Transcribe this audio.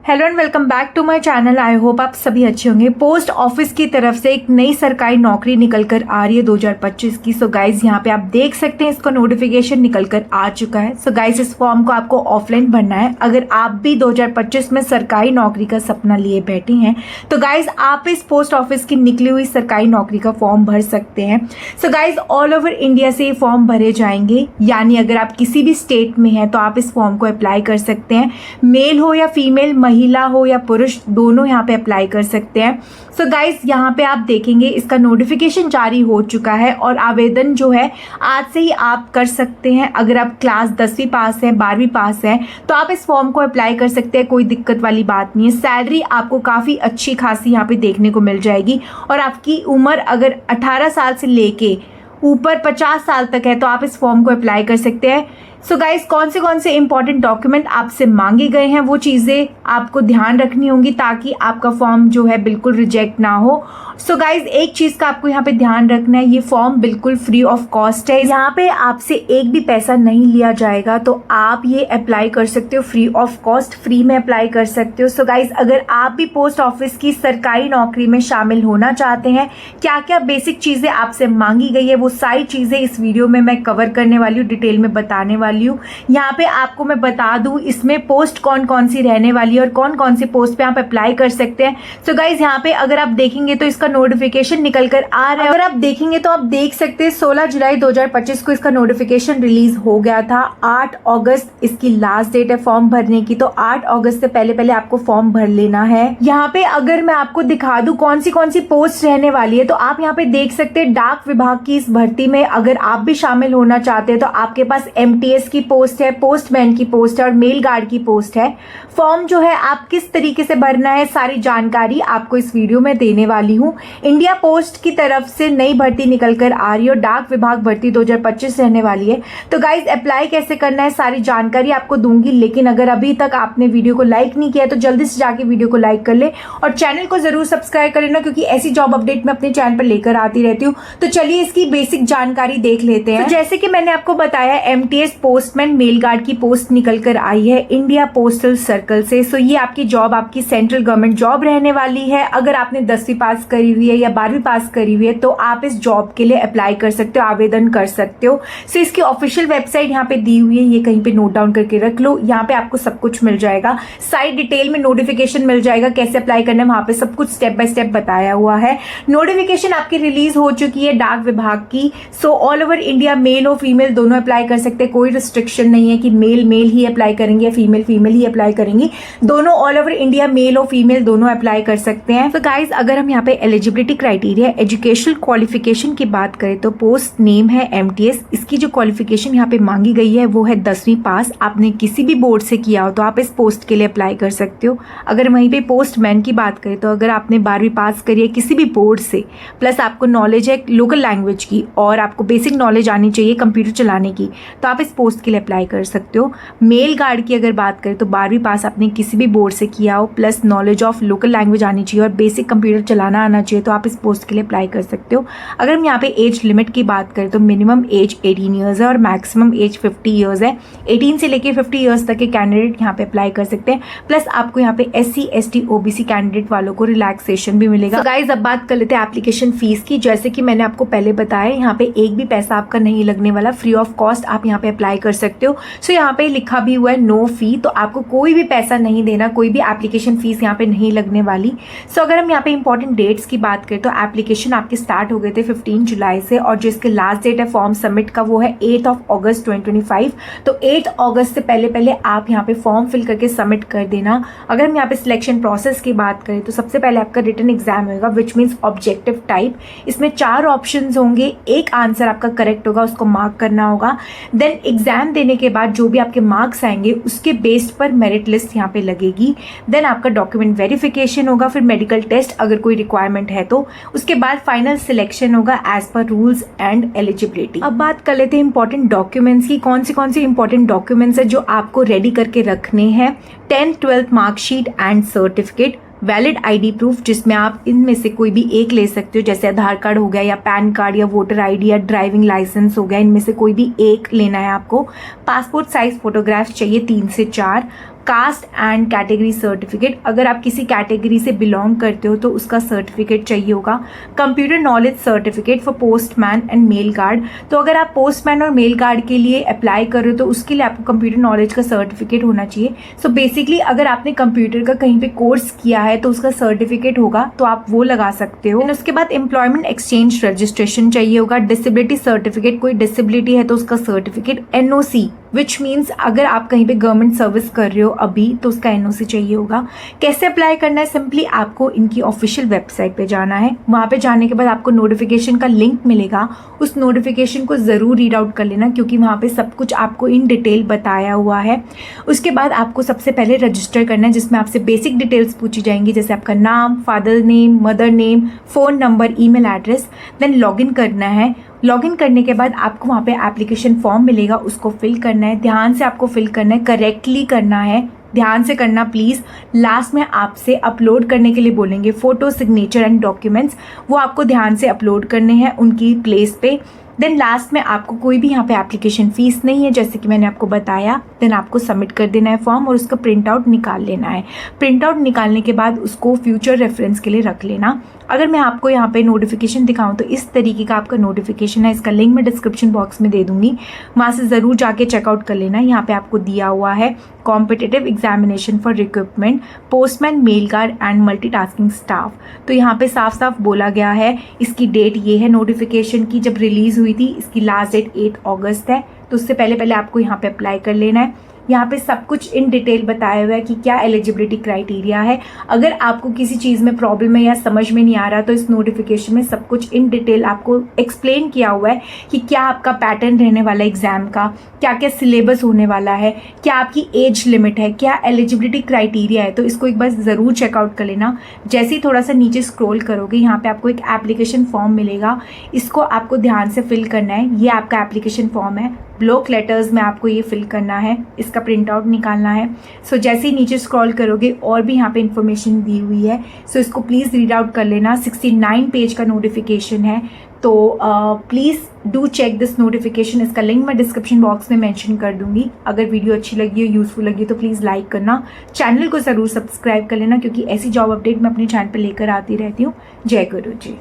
Hello and welcome back to my channel. I hope आप सभी अच्छे होंगे। पोस्ट ऑफिस की तरफ से एक नई सरकारी नौकरी निकल कर आ रही है 2025 की। सो गाइज यहाँ पे आप देख सकते हैं इसका नोटिफिकेशन निकल कर आ चुका है। सो गाइज इस फॉर्म को आपको ऑफलाइन भरना है। अगर आप भी 2025 में सरकारी नौकरी का सपना लिए बैठे हैं तो गाइज आप इस पोस्ट ऑफिस की निकली हुई सरकारी नौकरी का फॉर्म भर सकते हैं। So guys all over India से ये फॉर्म भरे जाएंगे, यानी अगर आप किसी भी स्टेट में हैं तो आप इस फॉर्म को अप्लाई कर सकते हैं। मेल हो या फीमेल, महिला हो या पुरुष, दोनों यहाँ पे अप्लाई कर सकते हैं। सो गाइज यहाँ पे आप देखेंगे इसका नोटिफिकेशन जारी हो चुका है और आवेदन जो है आज से ही आप कर सकते हैं। अगर आप क्लास 10वीं पास है, 12वीं पास है तो आप इस फॉर्म को अप्लाई कर सकते हैं। कोई दिक्कत वाली बात नहीं है। सैलरी आपको काफ़ी अच्छी खासी यहाँ पे देखने को मिल जाएगी और आपकी उम्र अगर 18 साल से लेके ऊपर 50 साल तक है तो आप इस फॉर्म को अप्लाई कर सकते हैं। सो गाइज कौन से इंपॉर्टेंट डॉक्यूमेंट आपसे मांगे गए हैं वो चीज़ें आपको ध्यान रखनी होंगी ताकि आपका फॉर्म जो है बिल्कुल रिजेक्ट ना हो। सो गाइज एक चीज़ का आपको यहाँ पे ध्यान रखना है, ये फॉर्म बिल्कुल फ्री ऑफ कॉस्ट है। यहाँ पे आपसे एक भी पैसा नहीं लिया जाएगा तो आप ये अप्लाई कर सकते हो फ्री ऑफ कॉस्ट, फ्री में अप्लाई कर सकते हो। सो गाइज अगर आप भी पोस्ट ऑफिस की सरकारी नौकरी में शामिल होना चाहते हैं, क्या क्या बेसिक चीज़ें आपसे मांगी गई है वो सारी चीज़ें इस वीडियो में मैं कवर करने वाली हूँ, डिटेल में बताने वाली हूँ। यहाँ पे आपको मैं बता दूं इसमें पोस्ट कौन कौन सी रहने वाली है और कौन कौन सी पोस्ट पे आप अप्लाई कर सकते हैं। सो गाइज यहाँ पे अगर आप देखेंगे तो इसका नोटिफिकेशन निकल कर आ रहा है। अगर आप देखेंगे तो आप देख सकते हैं 16 जुलाई 2025 को इसका नोटिफिकेशन रिलीज हो गया था। 8 अगस्त इसकी लास्ट डेट है फॉर्म भरने की, तो 8 अगस्त से पहले आपको फॉर्म भर लेना है। यहाँ पे अगर मैं आपको दिखा दूं कौन सी पोस्ट रहने वाली है तो आप यहाँ पे देख सकते हैं डाक विभाग की इस भर्ती में अगर आप भी शामिल होना चाहते हैं तो आपके पास MTS की पोस्ट है, पोस्टमैन की पोस्ट है और मेल गार्ड की पोस्ट है। फॉर्म जो है आप किस तरीके से भरना है सारी जानकारी आपको इस वीडियो में देने वाली हूँ। इंडिया पोस्ट की तरफ से नई भर्ती निकल कर आ रही है और डाक विभाग भर्ती 2025 रहने वाली है। तो गाइज अप्लाई कैसे करना है सारी जानकारी आपको दूंगी, लेकिन अगर अभी तक आपने वीडियो को लाइक नहीं किया तो जल्दी से जाके वीडियो को लाइक कर ले और चैनल को जरूर सब्सक्राइब कर लेना क्योंकि ऐसी जॉब अपडेट मैं अपने चैनल पर लेकर आती रहती हूँ। तो चलिए इसकी बेसिक जानकारी देख लेते हैं। तो जैसे कि मैंने आपको बताया MTS पोस्टमैन मेल गार्ड की पोस्ट निकल कर आई है इंडिया पोस्टल सर्कल से। सो ये आपकी जॉब आपकी सेंट्रल गवर्नमेंट जॉब रहने वाली है। अगर आपने 10वीं पास करी हुई है या 12वीं पास करी हुई है तो आप इस जॉब के लिए अप्लाई कर सकते हो, आवेदन कर सकते हो। सो इसकी ऑफिशियल वेबसाइट यहाँ पे दी हुई है, ये कहीं पे नोट डाउन करके रख लो। यहाँ पे आपको सब कुछ मिल जाएगा, साइड डिटेल में नोटिफिकेशन मिल जाएगा, कैसे अप्लाई करना है वहां पे सब कुछ स्टेप बाय स्टेप बताया हुआ है। नोटिफिकेशन आपकी रिलीज हो चुकी है डाक विभाग की। So all over India mail हो फीमेल दोनों अप्लाई कर सकते हैं। कोई रिस्ट्रिक्शन नहीं है कि मेल ही अप्लाई करेंगे या फीमेल ही अप्लाई करेंगे। दोनों ऑल ओवर इंडिया मेल और फीमेल दोनों अप्लाई कर सकते हैं। तो गाइज अगर हम यहाँ पे एलिजिबिलिटी क्राइटेरिया एजुकेशनल क्वालिफिकेशन की बात करें तो पोस्ट नेम है MTS। इसकी जो क्वालिफिकेशन यहाँ पे मांगी गई है वो है 10वीं पास। आपने किसी भी बोर्ड से किया हो तो आप इस पोस्ट के लिए अप्लाई कर सकते हो। अगर वहीं पे पोस्टमैन की बात करें तो अगर आपने 12वीं पास करी है किसी भी बोर्ड से, प्लस आपको नॉलेज है लोकल लैंग्वेज की और आपको बेसिक नॉलेज आनी चाहिए कंप्यूटर चलाने की, तो आप इस पोस्ट के लिए अप्लाई कर सकते हो। मेल गार्ड की अगर बात करें तो 12वीं पास आपने किसी भी बोर्ड से किया हो, plus knowledge of local language आनी चाहिए और बेसिक कंप्यूटर चलाना आना चाहिए, तो आप इस पोस्ट के लिए अप्लाई कर सकते हो। अगर हम यहाँ पे एज लिमिट की बात करें तो मिनिमम एज 18 ईयर्स है और मैक्सिमम एज 50 ईयर्स है। 18 से लेके 50 ईयर्स तक के कैंडिडेट यहाँ पे अप्लाई कर सकते हैं। प्लस आपको यहाँ पे SC ST OBC कैंडिडेट वालों को रिलैक्सेशन भी मिलेगा। गाइज अब बात कर लेते हैं एप्लीकेशन फीस की। जैसे कि मैंने आपको पहले बताया यहाँ पे एक भी पैसा आपका नहीं लगने वाला, फ्री ऑफ कॉस्ट आप यहाँ पे अप्लाई कर सकते हो। सो यहाँ पे लिखा भी हुआ है नो फी, तो आपको कोई भी पैसा नहीं देना, कोई भी एप्लीकेशन फीस यहाँ पे नहीं लगने वाली। सो अगर हम यहाँ पे इंपॉर्टेंट डेट्स की बात करें तो एप्लीकेशन आपके स्टार्ट हो गए थे 15 जुलाई से और जिसके लास्ट डेट है फॉर्म सबमिट का वो है 8 अगस्त 2025। तो 8 अगस्त से पहले आप यहाँ पे फॉर्म फिल करके सबमिट कर देना। अगर हम यहाँ पे सिलेक्शन प्रोसेस की बात करें तो सबसे पहले आपका रिटन एग्जाम होगा विच मीन्स ऑब्जेक्टिव टाइप। इसमें 4 ऑप्शन होंगे, एक आंसर आपका करेक्ट होगा उसको मार्क करना होगा। देन एग्जाम देने के बाद जो भी आपके मार्क्स आएंगे उसके बेस्ड पर मेरिट लिस्ट यहाँ पे लगेगी। देन आपका डॉक्यूमेंट वेरिफिकेशन होगा, फिर मेडिकल टेस्ट अगर कोई रिक्वायरमेंट है तो, उसके बाद फाइनल सिलेक्शन होगा as per rules and eligibility. अब बात कर लेते हैं इंपॉर्टेंट डॉक्यूमेंट्स की। कौन से इंपॉर्टेंट डॉक्यूमेंट्स है जो आपको रेडी करके रखने हैं। 10th 12th marksheet and certificate, valid ID proof जिसमें आप इनमें से कोई भी एक ले सकते हो, जैसे आधार कार्ड हो गया या पैन कार्ड या वोटर ID या ड्राइविंग लाइसेंस हो गया, इनमें से कोई भी एक लेना है आपको। पासपोर्ट साइज फोटोग्राफ्स चाहिए 3 से 4। कास्ट एंड कैटेगरी सर्टिफिकेट, अगर आप किसी कैटेगरी से बिलोंग करते हो तो उसका सर्टिफिकेट चाहिए होगा। Computer knowledge certificate for postman and mail guard, तो अगर आप पोस्टमैन और मेल गार्ड के लिए अप्लाई कर रहे हो तो उसके लिए आपको कंप्यूटर नॉलेज का सर्टिफिकेट होना चाहिए। सो बेसिकली अगर आपने कंप्यूटर का कहीं पे कोर्स किया है तो उसका सर्टिफिकेट होगा, तो आप वो लगा सकते हो। उसके बाद एम्प्लॉयमेंट एक्सचेंज रजिस्ट्रेशन चाहिए होगा। डिसेबिलिटी सर्टिफिकेट, कोई डिसेबिलिटी है तो उसका सर्टिफिकेट। एनओसी विच मीन्स अगर आप कहीं पे गवर्नमेंट सर्विस कर रहे हो अभी तो उसका एनओसी चाहिए होगा। कैसे अप्लाई करना है? सिंपली आपको इनकी ऑफिशियल वेबसाइट पे जाना है। वहाँ पे जाने के बाद आपको नोटिफिकेशन का लिंक मिलेगा, उस नोटिफिकेशन को ज़रूर रीड आउट कर लेना क्योंकि वहाँ पे सब कुछ आपको इन डिटेल बताया हुआ है। उसके बाद आपको सबसे पहले रजिस्टर करना है जिसमें आपसे बेसिक डिटेल्स पूछी जाएंगी, जैसे आपका नाम, father name, mother name, phone number, email address. Then login करना है। लॉगिन करने के बाद आपको वहाँ पे एप्लीकेशन फॉर्म मिलेगा, उसको फिल करना है। ध्यान से आपको फिल करना है, करेक्टली करना है, ध्यान से करना प्लीज़। लास्ट में आपसे अपलोड करने के लिए बोलेंगे फ़ोटो, सिग्नेचर एंड डॉक्यूमेंट्स, वो आपको ध्यान से अपलोड करने हैं उनकी प्लेस पे। देन लास्ट में आपको कोई भी यहाँ पे एप्लीकेशन फ़ीस नहीं है, जैसे कि मैंने आपको बताया। देन आपको सबमिट कर देना है फॉर्म और उसका प्रिंट आउट निकाल लेना है। प्रिंट आउट निकालने के बाद उसको फ्यूचर रेफरेंस के लिए रख लेना। अगर मैं आपको यहाँ पे नोटिफिकेशन दिखाऊं तो इस तरीके का आपका नोटिफिकेशन है, इसका लिंक मैं डिस्क्रिप्शन बॉक्स में दे दूंगी, वहाँ से ज़रूर जाके चेकआउट कर लेना। यहाँ पे आपको दिया हुआ है competitive examination for recruitment postman, mail guard and multitasking staff. तो यहाँ पे साफ साफ बोला गया है, इसकी डेट ये है नोटिफिकेशन की जब रिलीज़ हुई थी, इसकी लास्ट डेट 8 अगस्त है। तो उससे पहले आपको यहाँ पे अप्लाई कर लेना है। यहाँ पे सब कुछ इन डिटेल बताया हुआ है कि क्या एलिजिबिलिटी क्राइटेरिया है। अगर आपको किसी चीज़ में प्रॉब्लम है या समझ में नहीं आ रहा तो इस नोटिफिकेशन में सब कुछ इन डिटेल आपको एक्सप्लेन किया हुआ है कि क्या आपका पैटर्न रहने वाला है एग्जाम का, क्या क्या सिलेबस होने वाला है, क्या आपकी एज लिमिट है, क्या एलिजिबिलिटी क्राइटेरिया है। तो इसको एक बार ज़रूर चेकआउट कर लेना। जैसे ही थोड़ा सा नीचे स्क्रॉल करोगे यहाँ पे आपको एक एप्लीकेशन फॉर्म मिलेगा, इसको आपको ध्यान से फिल करना है। ये आपका एप्लीकेशन फॉर्म है, ब्लॉक लेटर्स में आपको ये फिल करना है, इसका प्रिंट आउट निकालना है। सो जैसे ही नीचे स्क्रॉल करोगे और भी यहाँ पे इन्फॉर्मेशन दी हुई है, सो इसको प्लीज़ रीड आउट कर लेना। 69 पेज का नोटिफिकेशन है, तो please do check this notification. इसका लिंक मैं डिस्क्रिप्शन बॉक्स में मेंशन कर दूंगी। अगर वीडियो अच्छी लगी हो, यूजफुल लगी तो प्लीज़ लाइक करना, चैनल को ज़रूर सब्सक्राइब कर लेना क्योंकि ऐसी जॉब अपडेट मैं अपने चैनल पर लेकर आती रहती हूँ। जय गुरु जी।